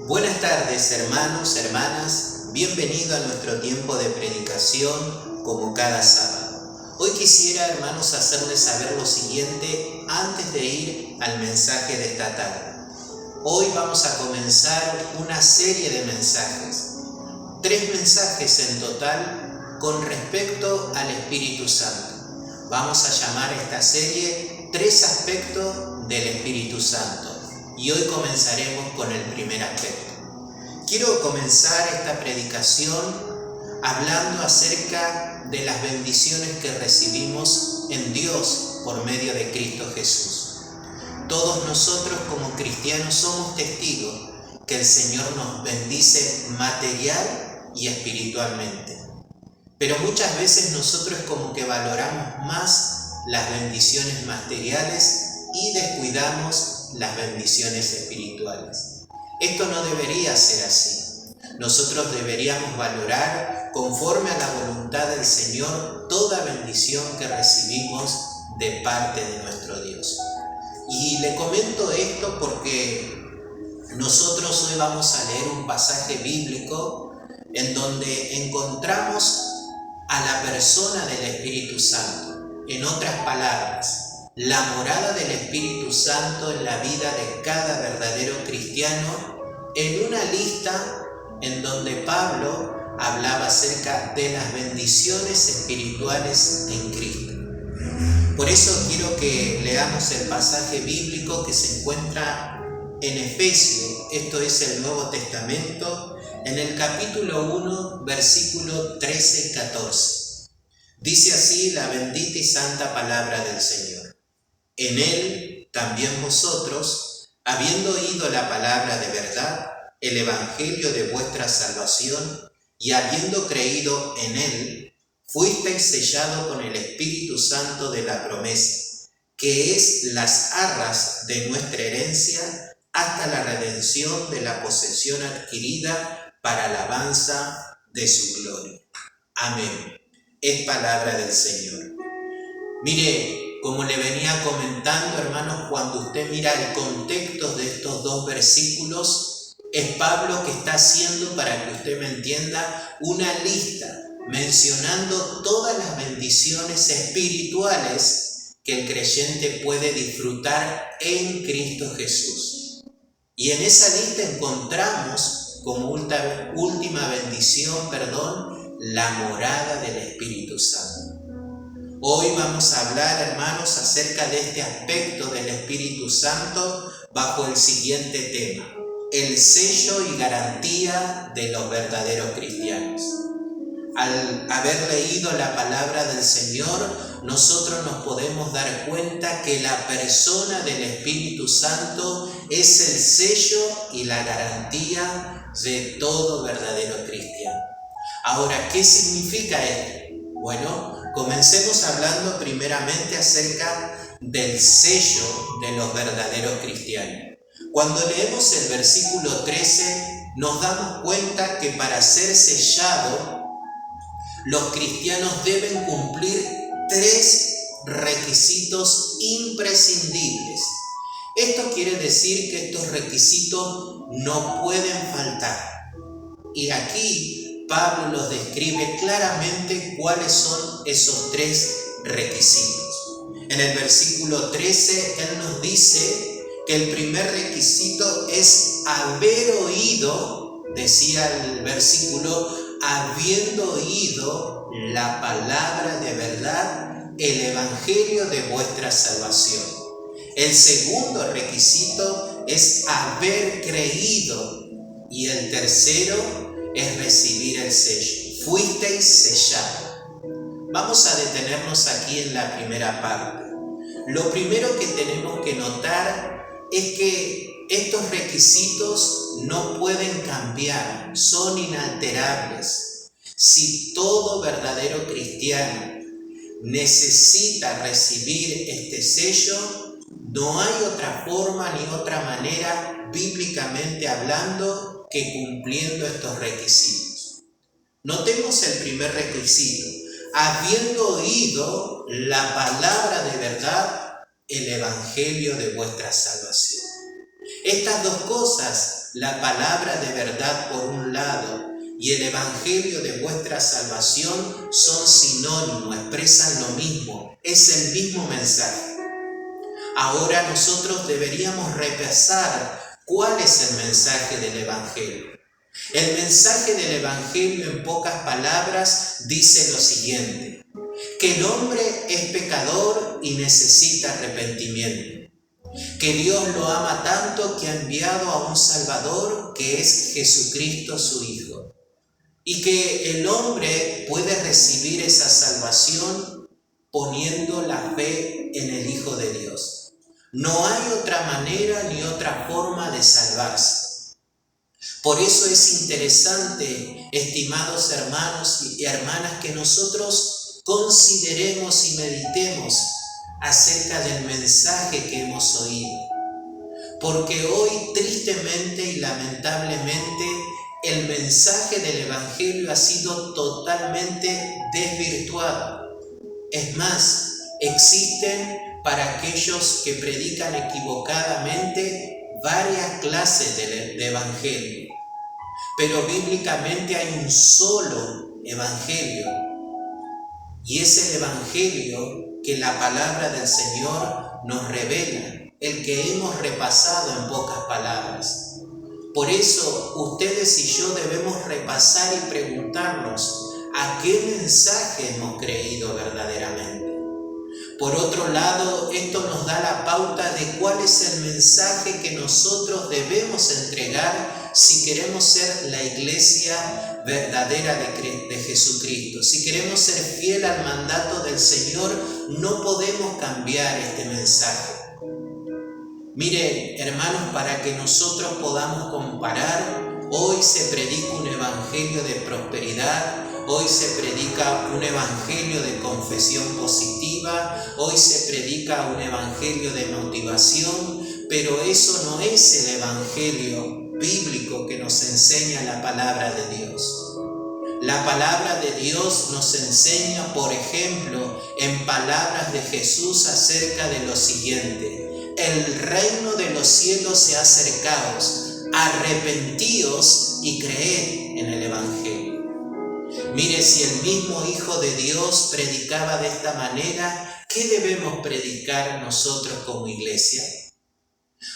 Buenas tardes, hermanos, hermanas, bienvenido a nuestro tiempo de predicación como cada sábado. Hoy quisiera, hermanos, hacerles saber lo siguiente antes de ir al mensaje de esta tarde. Hoy vamos a comenzar una serie de mensajes, 3 mensajes en total con respecto al Espíritu Santo. Vamos a llamar a esta serie 3 aspectos del Espíritu Santo. Y hoy comenzaremos con el primer aspecto. Quiero comenzar esta predicación hablando acerca de las bendiciones que recibimos en Dios por medio de Cristo Jesús. Todos nosotros como cristianos somos testigos que el Señor nos bendice material y espiritualmente. Pero muchas veces nosotros como que valoramos más las bendiciones materiales y descuidamos las bendiciones espirituales. Esto no debería ser así. Nosotros deberíamos valorar conforme a la voluntad del Señor toda bendición que recibimos de parte de nuestro Dios. Y le comento esto porque nosotros hoy vamos a leer un pasaje bíblico en donde encontramos a la persona del Espíritu Santo. En otras palabras, la morada del Espíritu Santo en la vida de cada verdadero cristiano, en una lista en donde Pablo hablaba acerca de las bendiciones espirituales en Cristo. Por eso quiero que leamos el pasaje bíblico que se encuentra en Efesios, esto es el Nuevo Testamento, en el capítulo 1, versículo 13 y 14. Dice así la bendita y santa palabra del Señor. En él también vosotros, habiendo oído la palabra de verdad, el evangelio de vuestra salvación, y habiendo creído en él, fuisteis sellados con el Espíritu Santo de la promesa, que es las arras de nuestra herencia, hasta la redención de la posesión adquirida para alabanza de su gloria. Amén. Es palabra del Señor. Mire, como le venía comentando, hermanos, cuando usted mira el contexto de estos 2 versículos, es Pablo que está haciendo, para que usted me entienda, una lista mencionando todas las bendiciones espirituales que el creyente puede disfrutar en Cristo Jesús. Y en esa lista encontramos como última bendición, la morada del Espíritu Santo. Hoy vamos a hablar, hermanos, acerca de este aspecto del Espíritu Santo bajo el siguiente tema: el sello y garantía de los verdaderos cristianos. Al haber leído la palabra del Señor, nosotros nos podemos dar cuenta que la persona del Espíritu Santo es el sello y la garantía de todo verdadero cristiano. Ahora, ¿qué significa esto? Bueno, comencemos hablando primeramente acerca del sello de los verdaderos cristianos. Cuando leemos el versículo 13, nos damos cuenta que para ser sellado, los cristianos deben cumplir 3 requisitos imprescindibles. Esto quiere decir que estos requisitos no pueden faltar. Y aquí Pablo los describe claramente cuáles son esos 3 requisitos. En el versículo 13, él nos dice que el primer requisito es haber oído, decía el versículo, habiendo oído la palabra de verdad, el evangelio de vuestra salvación. El segundo requisito es haber creído, y el tercero es recibir el sello. Fuisteis sellados. Vamos a detenernos aquí en la primera parte. Lo primero que tenemos que notar es que estos requisitos no pueden cambiar, son inalterables. Si todo verdadero cristiano necesita recibir este sello, no hay otra forma ni otra manera, bíblicamente hablando, que cumpliendo estos requisitos. Notemos el primer requisito: habiendo oído la palabra de verdad, el evangelio de vuestra salvación. Estas 2 cosas la palabra de verdad por un lado y el evangelio de vuestra salvación son sinónimos, expresan lo mismo, es el mismo mensaje. Ahora nosotros deberíamos repasar cuál es el mensaje del evangelio. El mensaje del evangelio, en pocas palabras, dice lo siguiente: que el hombre es pecador y necesita arrepentimiento, que Dios lo ama tanto que ha enviado a un Salvador que es Jesucristo su Hijo, y que el hombre puede recibir esa salvación poniendo la fe en el Hijo de Dios. No hay otra manera ni otra forma de salvarse. Por eso es interesante, estimados hermanos y hermanas, que nosotros consideremos y meditemos acerca del mensaje que hemos oído. Porque hoy, tristemente y lamentablemente, el mensaje del evangelio ha sido totalmente desvirtuado. Es más, existen para aquellos que predican equivocadamente varias clases de evangelio. Pero bíblicamente hay un solo evangelio, y es el evangelio que la palabra del Señor nos revela, el que hemos repasado en pocas palabras. Por eso ustedes y yo debemos repasar y preguntarnos a qué mensaje hemos creído verdaderamente. Por otro lado, esto nos da la pauta de cuál es el mensaje que nosotros debemos entregar si queremos ser la iglesia verdadera de Jesucristo. Si queremos ser fiel al mandato del Señor, no podemos cambiar este mensaje. Miren, hermanos, para que nosotros podamos comparar, hoy se predica un evangelio de prosperidad. Hoy se predica un evangelio de confesión positiva, hoy se predica un evangelio de motivación, pero eso no es el evangelio bíblico que nos enseña la palabra de Dios. La palabra de Dios nos enseña, por ejemplo, en palabras de Jesús acerca de lo siguiente: el reino de los cielos se ha acercado, arrepentíos y creed en el evangelio. Mire, si el mismo Hijo de Dios predicaba de esta manera, ¿qué debemos predicar nosotros como iglesia?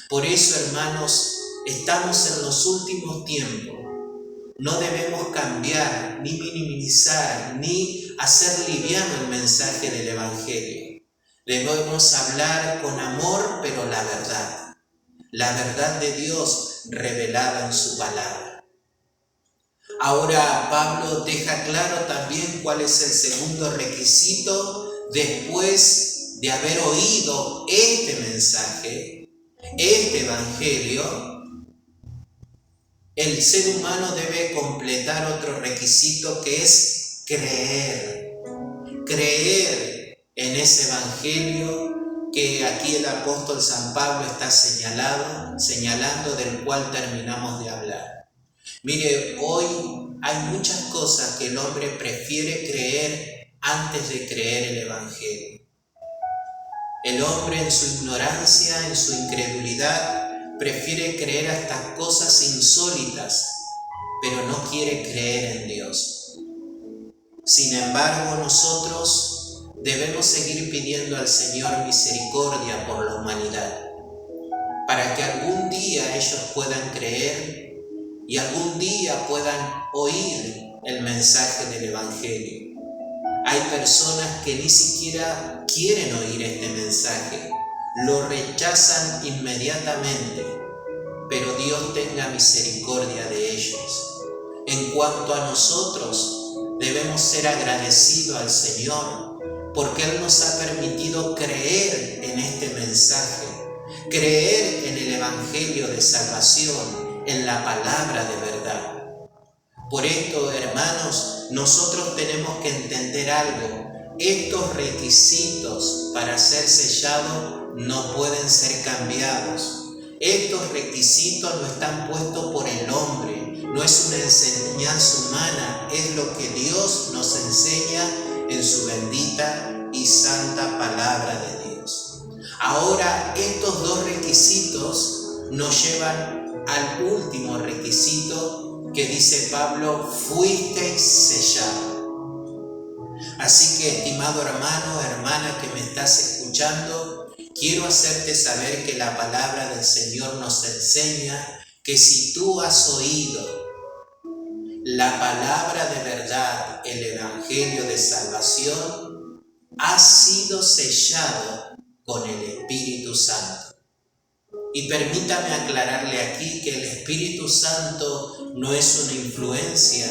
Por eso, hermanos, estamos en los últimos tiempos. No debemos cambiar, ni minimizar, ni hacer liviano el mensaje del evangelio. Debemos hablar con amor, pero la verdad de Dios revelada en su palabra. Ahora Pablo deja claro también cuál es el segundo requisito después de haber oído este mensaje, este evangelio. El ser humano debe completar otro requisito, que es creer en ese evangelio que aquí el apóstol San Pablo está señalando, del cual terminamos de hablar. Mire, hoy hay muchas cosas que el hombre prefiere creer antes de creer el evangelio. El hombre, en su ignorancia, en su incredulidad, prefiere creer hasta cosas insólitas, pero no quiere creer en Dios. Sin embargo, nosotros debemos seguir pidiendo al Señor misericordia por la humanidad, para que algún día ellos puedan creer y algún día puedan oír el mensaje del evangelio. Hay personas que ni siquiera quieren oír este mensaje, lo rechazan inmediatamente, pero Dios tenga misericordia de ellos. En cuanto a nosotros, debemos ser agradecidos al Señor, porque Él nos ha permitido creer en este mensaje, creer en el evangelio de salvación, en la palabra de verdad. Por esto, hermanos, nosotros tenemos que entender algo: estos requisitos para ser sellados no pueden ser cambiados. Estos requisitos no están puestos por el hombre, no es una enseñanza humana, es lo que Dios nos enseña en su bendita y santa palabra de Dios. Ahora, estos dos requisitos nos llevan al último requisito que dice Pablo: fuisteis sellados. Así que, estimado hermano, hermana que me estás escuchando, quiero hacerte saber que la palabra del Señor nos enseña que si tú has oído la palabra de verdad, el evangelio de salvación, has sido sellado con el Espíritu Santo. Y permítame aclararle aquí que el Espíritu Santo no es una influencia,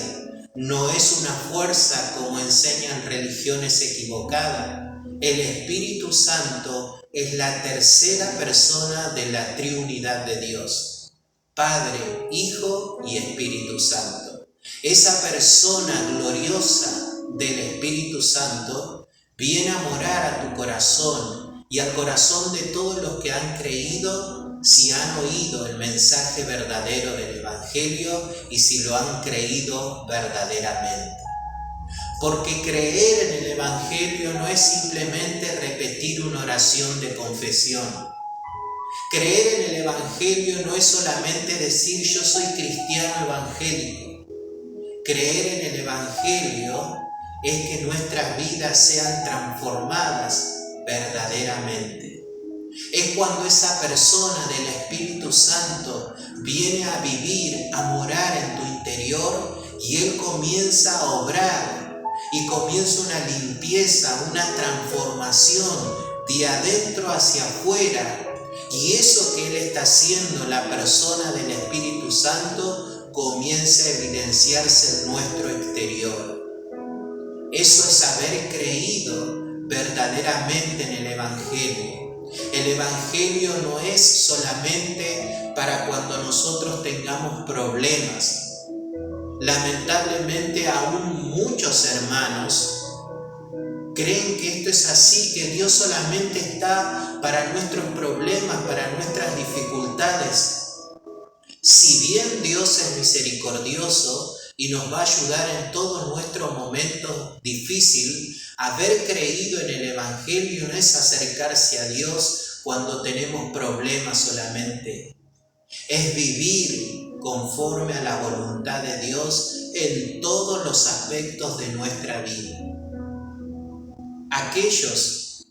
no es una fuerza como enseñan religiones equivocadas. El Espíritu Santo es la tercera persona de la triunidad de Dios: Padre, Hijo y Espíritu Santo. Esa persona gloriosa del Espíritu Santo viene a morar a tu corazón y al corazón de todos los que han creído, si han oído el mensaje verdadero del Evangelio y si lo han creído verdaderamente. Porque creer en el Evangelio no es simplemente repetir una oración de confesión. Creer en el Evangelio no es solamente decir yo soy cristiano evangélico. Creer en el Evangelio es que nuestras vidas sean transformadas verdaderamente. Es cuando esa persona del Espíritu Santo viene a vivir, a morar en tu interior y Él comienza a obrar y comienza una limpieza, una transformación de adentro hacia afuera. Y eso que Él está haciendo, la persona del Espíritu Santo, comienza a evidenciarse en nuestro exterior. Eso es haber creído verdaderamente en el Evangelio. El Evangelio no es solamente para cuando nosotros tengamos problemas. Lamentablemente aún muchos hermanos creen que esto es así, que Dios solamente está para nuestros problemas, para nuestras dificultades. Si bien Dios es misericordioso y nos va a ayudar en todos nuestros momentos difíciles, haber creído en el Evangelio no es acercarse a Dios cuando tenemos problemas solamente. Es vivir conforme a la voluntad de Dios en todos los aspectos de nuestra vida. Aquellos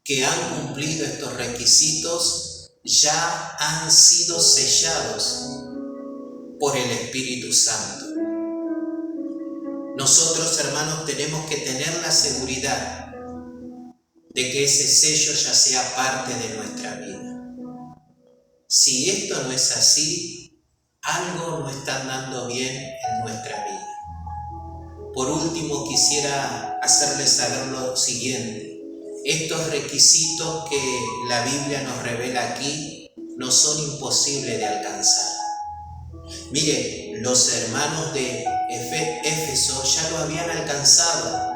que han cumplido estos requisitos ya han sido sellados por el Espíritu Santo. Nosotros, hermanos, tenemos que tener la seguridad de que ese sello ya sea parte de nuestra vida. Si esto no es así, algo no está andando bien en nuestra vida. Por último, quisiera hacerles saber lo siguiente. Estos requisitos que la Biblia nos revela aquí no son imposibles de alcanzar. Mire, los hermanos de Éfeso ya lo habían alcanzado.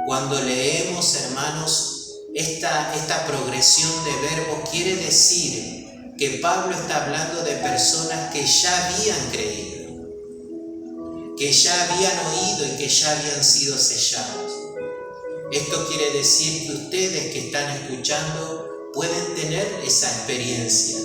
Cuando leemos, hermanos, esta progresión de verbos quiere decir que Pablo está hablando de personas que ya habían creído, que ya habían oído y que ya habían sido sellados. Esto quiere decir que ustedes que están escuchando pueden tener esa experiencia.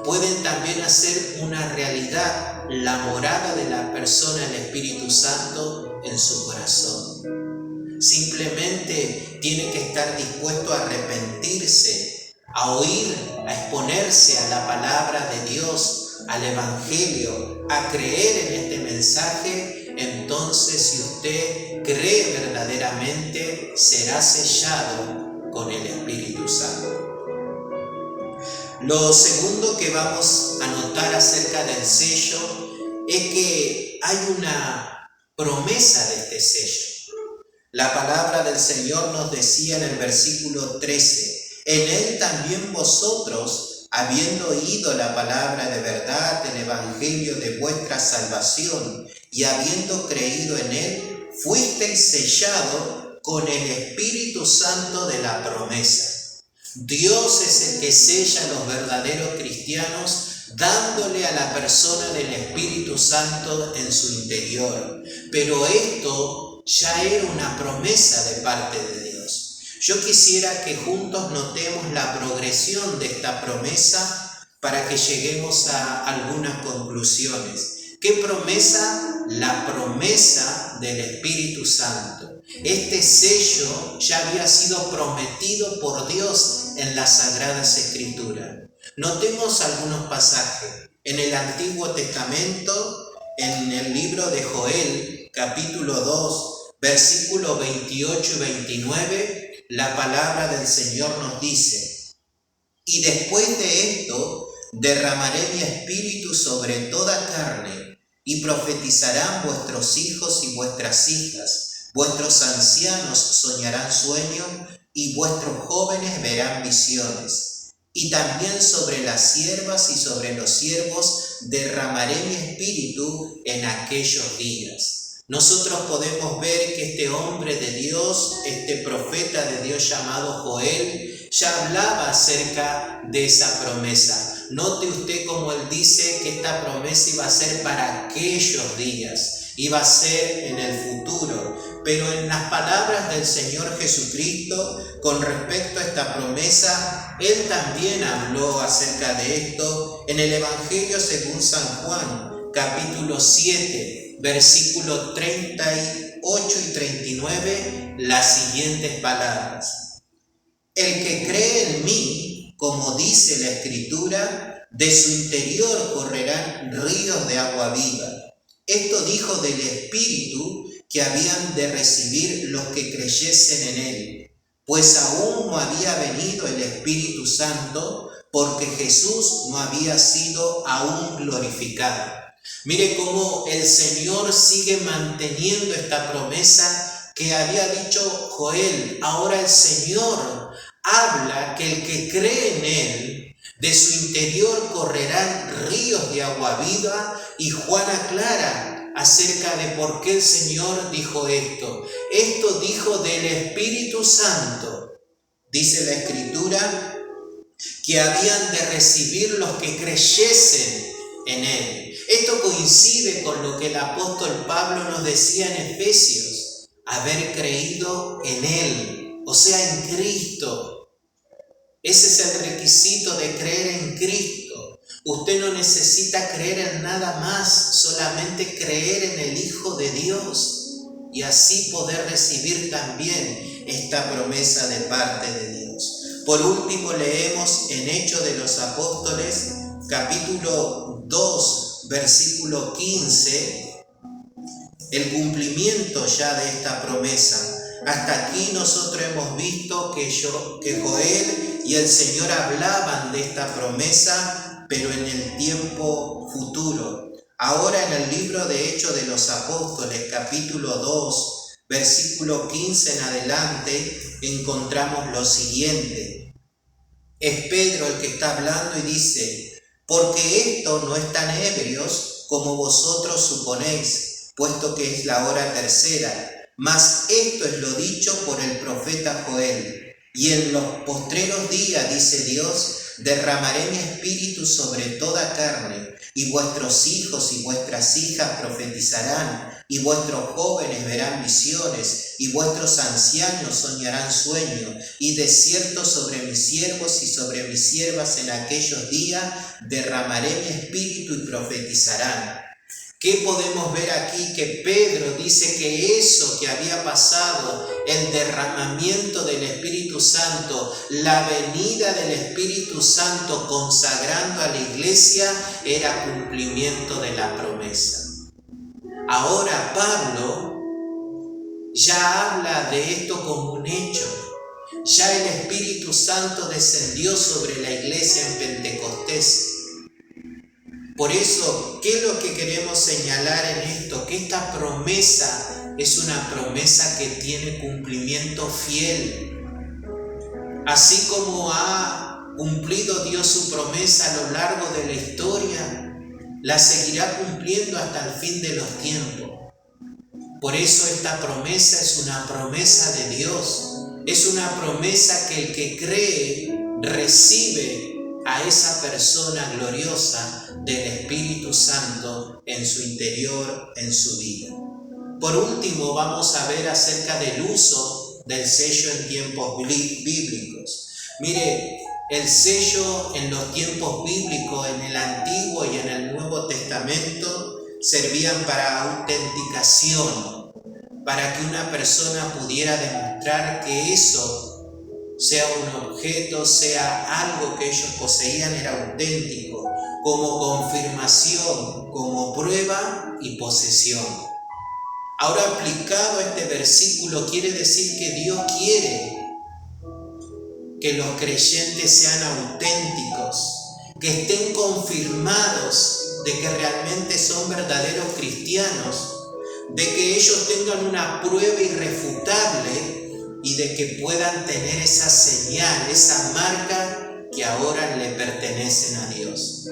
Pueden también hacer una realidad la morada de la persona del Espíritu Santo en su corazón. Simplemente tiene que estar dispuesto a arrepentirse, a oír, a exponerse a la palabra de Dios, al Evangelio, a creer en este mensaje. Entonces, si usted cree verdaderamente, será sellado con el Espíritu Santo. Lo segundo que vamos a notar acerca del sello es que hay una promesa de este sello. La palabra del Señor nos decía en el versículo 13: en Él también vosotros, habiendo oído la palabra de verdad, el Evangelio de vuestra salvación, y habiendo creído en Él, fuisteis sellados con el Espíritu Santo de la promesa. Dios es el que sella a los verdaderos cristianos, dándole a la persona del Espíritu Santo en su interior. Pero esto ya era una promesa de parte de Dios. Yo quisiera que juntos notemos la progresión de esta promesa para que lleguemos a algunas conclusiones. ¿Qué promesa? La promesa del Espíritu Santo. Este sello ya había sido prometido por Dios en las Sagradas Escrituras. Notemos algunos pasajes. En el Antiguo Testamento, en el libro de Joel, capítulo 2, versículos 28 y 29, la palabra del Señor nos dice: y después de esto derramaré mi espíritu sobre toda carne, y profetizarán vuestros hijos y vuestras hijas, vuestros ancianos soñarán sueños, y vuestros jóvenes verán visiones. Y también sobre las siervas y sobre los siervos derramaré mi espíritu en aquellos días. Nosotros podemos ver que este hombre de Dios, este profeta de Dios llamado Joel, ya hablaba acerca de esa promesa. Note usted cómo él dice que esta promesa iba a ser para aquellos días, iba a ser en el futuro. Pero en las palabras del Señor Jesucristo, con respecto a esta promesa, él también habló acerca de esto en el Evangelio según San Juan, capítulo 7, versículos 38 y 39, las siguientes palabras: el que cree en mí, como dice la Escritura, de su interior correrán ríos de agua viva. Esto dijo del Espíritu que habían de recibir los que creyesen en él, pues aún no había venido el Espíritu Santo, porque Jesús no había sido aún glorificado. Mire cómo el Señor sigue manteniendo esta promesa que había dicho Joel. Ahora el Señor habla que el que cree en él, de su interior correrán ríos de agua viva, y Juan aclara acerca de por qué el Señor dijo esto. Esto dijo del Espíritu Santo. Dice la Escritura que habían de recibir los que creyesen en él. Esto coincide con lo que el apóstol Pablo nos decía en Efesios: haber creído en él, o sea, en Cristo. Ese es el requisito de creer en Cristo. Usted no necesita creer en nada más, solamente creer en el Hijo de Dios, y así poder recibir también esta promesa de parte de Dios. Por último, leemos en Hechos de los Apóstoles, capítulo 2, versículo 15, el cumplimiento ya de esta promesa. Hasta aquí nosotros hemos visto que Joel y el Señor hablaban de esta promesa, pero en el tiempo futuro. Ahora en el libro de Hechos de los Apóstoles, capítulo 2, versículo 15 en adelante, encontramos lo siguiente. Es Pedro el que está hablando y dice: porque estos no están ebrios como vosotros suponéis, puesto que es la hora tercera, mas esto es lo dicho por el profeta Joel. Y en los postreros días, dice Dios, derramaré mi espíritu sobre toda carne, y vuestros hijos y vuestras hijas profetizarán, y vuestros jóvenes verán visiones, y vuestros ancianos soñarán sueños, y de cierto sobre mis siervos y sobre mis siervas en aquellos días derramaré mi espíritu y profetizarán. ¿Qué podemos ver aquí? Que Pedro dice que eso que había pasado, el derramamiento del Espíritu Santo, la venida del Espíritu Santo consagrando a la iglesia, era cumplimiento de la promesa. Ahora Pablo ya habla de esto como un hecho. Ya el Espíritu Santo descendió sobre la iglesia en Pentecostés. Por eso, ¿qué es lo que queremos señalar en esto? Que esta promesa es una promesa que tiene cumplimiento fiel. Así como ha cumplido Dios su promesa a lo largo de la historia, la seguirá cumpliendo hasta el fin de los tiempos. Por eso esta promesa es una promesa de Dios. Es una promesa que el que cree recibe a esa persona gloriosa del Espíritu Santo en su interior, en su vida. Por último, vamos a ver acerca del uso del sello en tiempos bíblicos. Mire, El sello en los tiempos bíblicos, en el Antiguo y en el Nuevo Testamento, servían para autenticación, para que una persona pudiera demostrar que eso, sea un objeto, sea algo que ellos poseían, era auténtico, como confirmación, como prueba y posesión. Ahora, aplicado a este versículo, quiere decir que Dios quiere que los creyentes sean auténticos, que estén confirmados de que realmente son verdaderos cristianos, de que ellos tengan una prueba irrefutable y de que puedan tener esa señal, esa marca que ahora le pertenecen a Dios.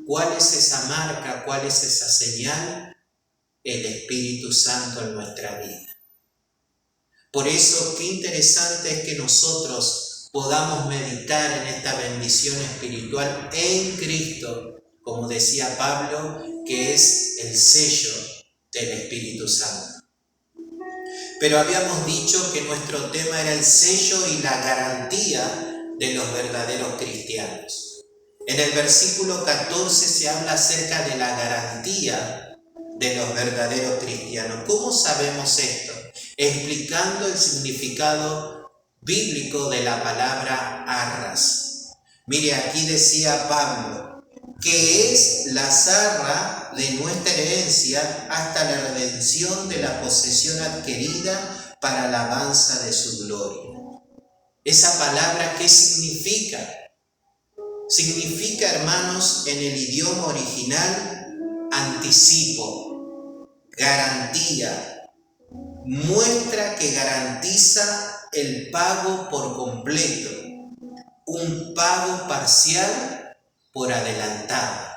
¿Cuál es esa marca? ¿Cuál es esa señal? El Espíritu Santo en nuestra vida. Por eso, qué interesante es que nosotros podamos meditar en esta bendición espiritual en Cristo, como decía Pablo, que es el sello del Espíritu Santo. Pero habíamos dicho que nuestro tema era el sello y la garantía de los verdaderos cristianos. En el versículo 14 se habla acerca de la garantía de los verdaderos cristianos. ¿Cómo sabemos esto? Explicando el significado bíblico de la palabra arras. Mire, aquí decía Pablo, que es la zarra de nuestra herencia hasta la redención de la posesión adquirida para la alabanza de su gloria. Esa palabra, ¿qué significa? Significa, hermanos, en el idioma original, anticipo, garantía, muestra que garantiza el pago por completo, un pago parcial por adelantado.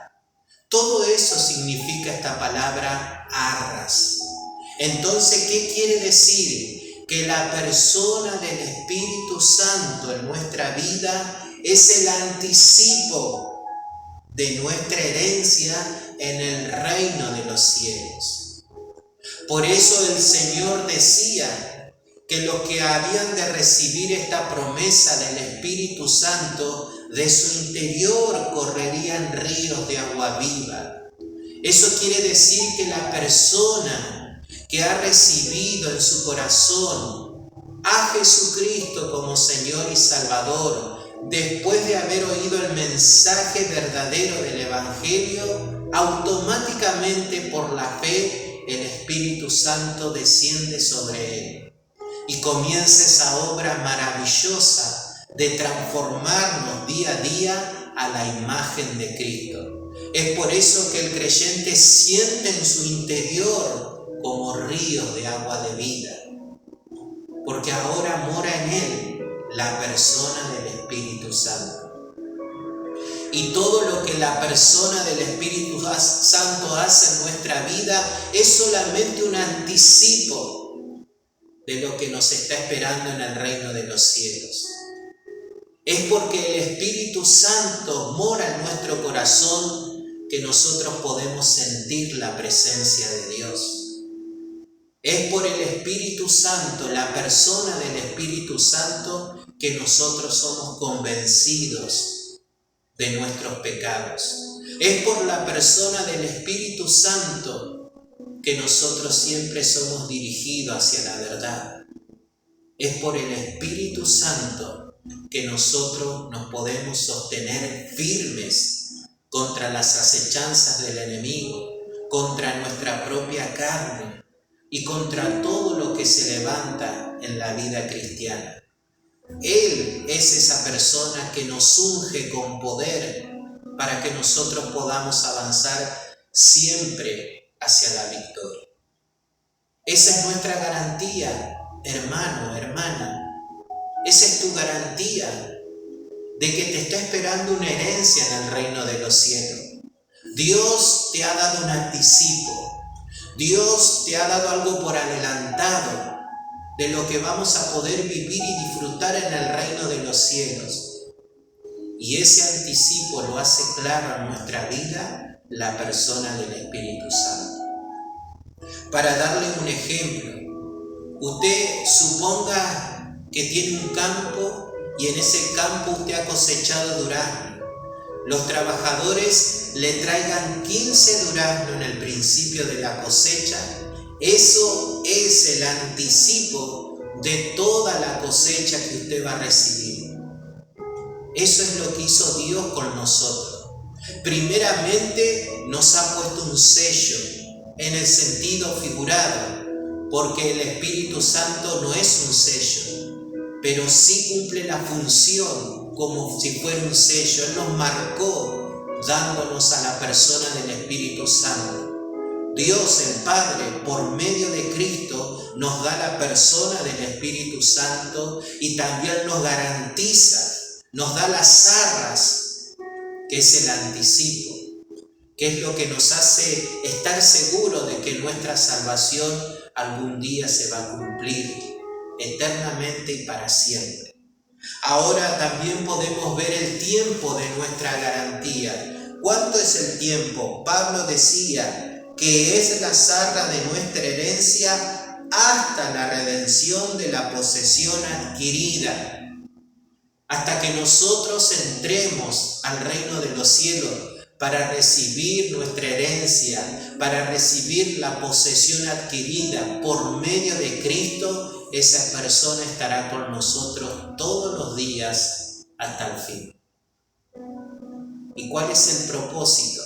Todo eso significa esta palabra arras. Entonces, ¿qué quiere decir? Que la persona del Espíritu Santo en nuestra vida es el anticipo de nuestra herencia en el reino de los cielos. Por eso el Señor decía que los que habían de recibir esta promesa del Espíritu Santo, de su interior correrían ríos de agua viva. Eso quiere decir que la persona que ha recibido en su corazón a Jesucristo como Señor y Salvador, después de haber oído el mensaje verdadero del Evangelio, automáticamente por la fe el Espíritu Santo desciende sobre él y comienza esa obra maravillosa de transformarnos día a día a la imagen de Cristo. Es por eso que el creyente siente en su interior como ríos de agua de vida, porque ahora mora en él la persona del Espíritu Santo. Y todo lo que la persona del Espíritu Santo hace en nuestra vida es solamente un anticipo de lo que nos está esperando en el reino de los cielos. Es porque el Espíritu Santo mora en nuestro corazón que nosotros podemos sentir la presencia de Dios. Es por el Espíritu Santo, la persona del Espíritu Santo, que nosotros somos convencidos de nuestros pecados. Es por la persona del Espíritu Santo que nosotros siempre somos dirigidos hacia la verdad. Es por el Espíritu Santo que nosotros nos podemos sostener firmes contra las acechanzas del enemigo, contra nuestra propia carne y contra todo lo que se levanta en la vida cristiana. Él es esa persona que nos unge con poder para que nosotros podamos avanzar siempre hacia la victoria. Esa es nuestra garantía, hermano, hermana. Esa es tu garantía de que te está esperando una herencia en el reino de los cielos. Dios te ha dado un anticipo. Dios te ha dado algo por adelantado de lo que vamos a poder vivir y disfrutar en el reino de los cielos. Y ese anticipo lo hace claro en nuestra vida la persona del Espíritu Santo. Para darle un ejemplo, usted suponga que tiene un campo y en ese campo usted ha cosechado durazno. Los trabajadores le traigan 15 duraznos en el principio de la cosecha. Eso es el anticipo de toda la cosecha que usted va a recibir. Eso es lo que hizo Dios con nosotros. Primeramente nos ha puesto un sello en el sentido figurado, porque el Espíritu Santo no es un sello, pero sí cumple la función como si fuera un sello. Él nos marcó dándonos a la persona del Espíritu Santo. Dios el Padre, por medio de Cristo, nos da la persona del Espíritu Santo y también nos garantiza, nos da las arras, que es el anticipo, que es lo que nos hace estar seguros de que nuestra salvación algún día se va a cumplir eternamente y para siempre. Ahora también podemos ver el tiempo de nuestra garantía. ¿Cuánto es el tiempo? Pablo decía que es la arra de nuestra herencia hasta la redención de la posesión adquirida. Hasta que nosotros entremos al reino de los cielos para recibir nuestra herencia, para recibir la posesión adquirida por medio de Cristo, esa persona estará con nosotros todos los días hasta el fin. ¿Y cuál es el propósito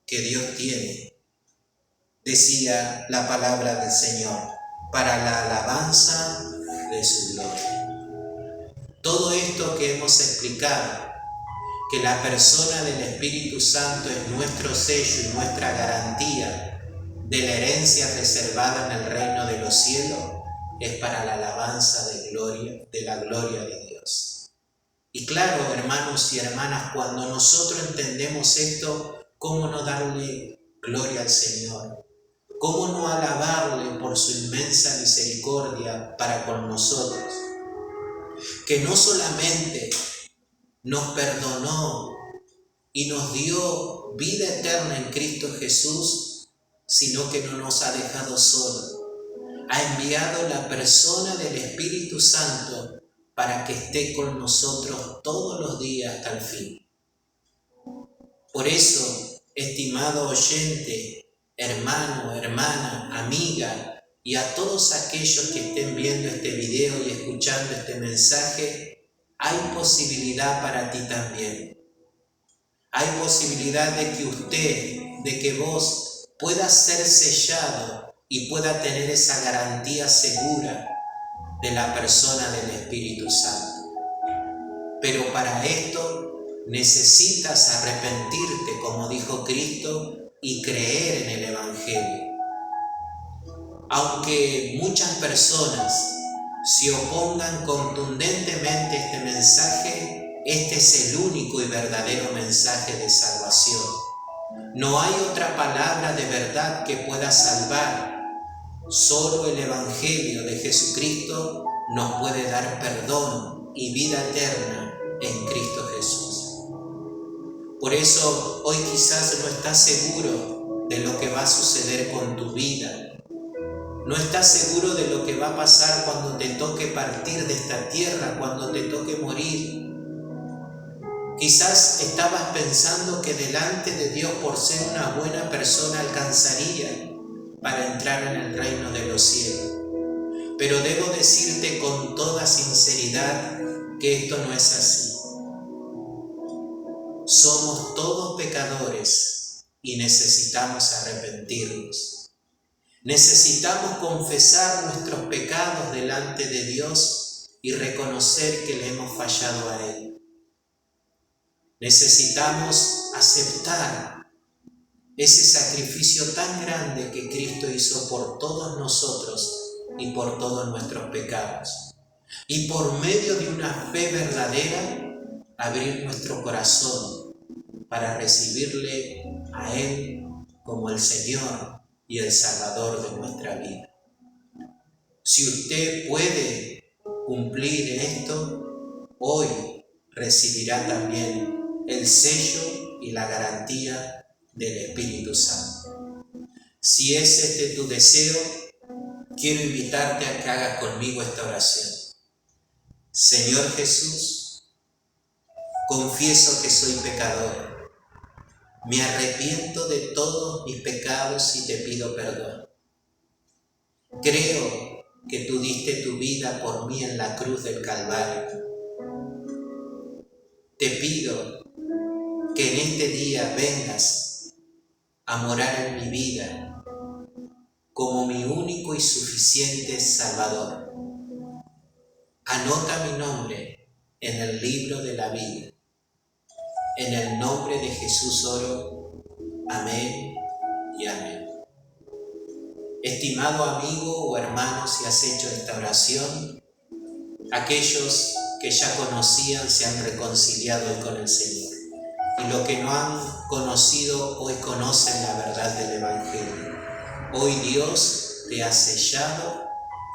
que Dios tiene? Decía la palabra del Señor, para la alabanza de su gloria. Todo esto que hemos explicado, que la persona del Espíritu Santo es nuestro sello y nuestra garantía de la herencia reservada en el reino de los cielos, es para la alabanza de la gloria de Dios. Y claro, hermanos y hermanas, cuando nosotros entendemos esto, ¿cómo no darle gloria al Señor? ¿Cómo no alabarle por su inmensa misericordia para con nosotros? Que no solamente nos perdonó y nos dio vida eterna en Cristo Jesús, sino que no nos ha dejado solos. Ha enviado la persona del Espíritu Santo para que esté con nosotros todos los días hasta el fin. Por eso, estimado oyente, hermano, hermana, amiga, y a todos aquellos que estén viendo este video y escuchando este mensaje, hay posibilidad para ti también. Hay posibilidad de que usted, de que vos puedas ser sellado y pueda tener esa garantía segura de la persona del Espíritu Santo. Pero para esto necesitas arrepentirte, como dijo Cristo, y creer en el Evangelio. Aunque muchas personas se opongan contundentemente a este mensaje, este es el único y verdadero mensaje de salvación. No hay otra palabra de verdad que pueda salvar. Solo el Evangelio de Jesucristo nos puede dar perdón y vida eterna en Cristo Jesús. Por eso hoy quizás no estás seguro de lo que va a suceder con tu vida. No estás seguro de lo que va a pasar cuando te toque partir de esta tierra, cuando te toque morir. Quizás estabas pensando que delante de Dios, por ser una buena persona, alcanzaría para entrar en el reino de los cielos. Pero debo decirte con toda sinceridad que esto no es así. Somos todos pecadores y necesitamos arrepentirnos. Necesitamos confesar nuestros pecados delante de Dios y reconocer que le hemos fallado a Él. Necesitamos aceptar ese sacrificio tan grande que Cristo hizo por todos nosotros y por todos nuestros pecados. Y por medio de una fe verdadera, abrir nuestro corazón para recibirle a Él como el Señor y el Salvador de nuestra vida. Si usted puede cumplir esto, hoy recibirá también el sello y la garantía del Espíritu Santo. Si es este tu deseo, quiero invitarte a que hagas conmigo esta oración. Señor Jesús, Confieso que soy pecador. Me arrepiento de todos mis pecados y te pido perdón. Creo que tú diste tu vida por mí en la cruz del Calvario. Te pido que en este día vengas a morar en mi vida como mi único y suficiente Salvador. Anota mi nombre en el libro de la vida. En el nombre de Jesús oro. Amén y amén. Estimado amigo o hermano, si has hecho esta oración, aquellos que ya conocían se han reconciliado hoy con el Señor. Y los que no han conocido hoy conocen la verdad del Evangelio. Hoy Dios te ha sellado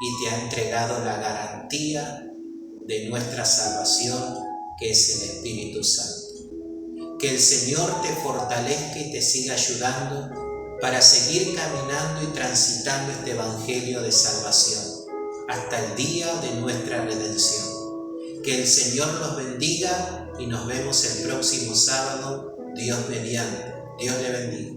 y te ha entregado la garantía de nuestra salvación, que es el Espíritu Santo. Que el Señor te fortalezca y te siga ayudando para seguir caminando y transitando este Evangelio de salvación hasta el día de nuestra redención. Que el Señor los bendiga y nos vemos el próximo sábado, Dios mediante. Dios le bendiga.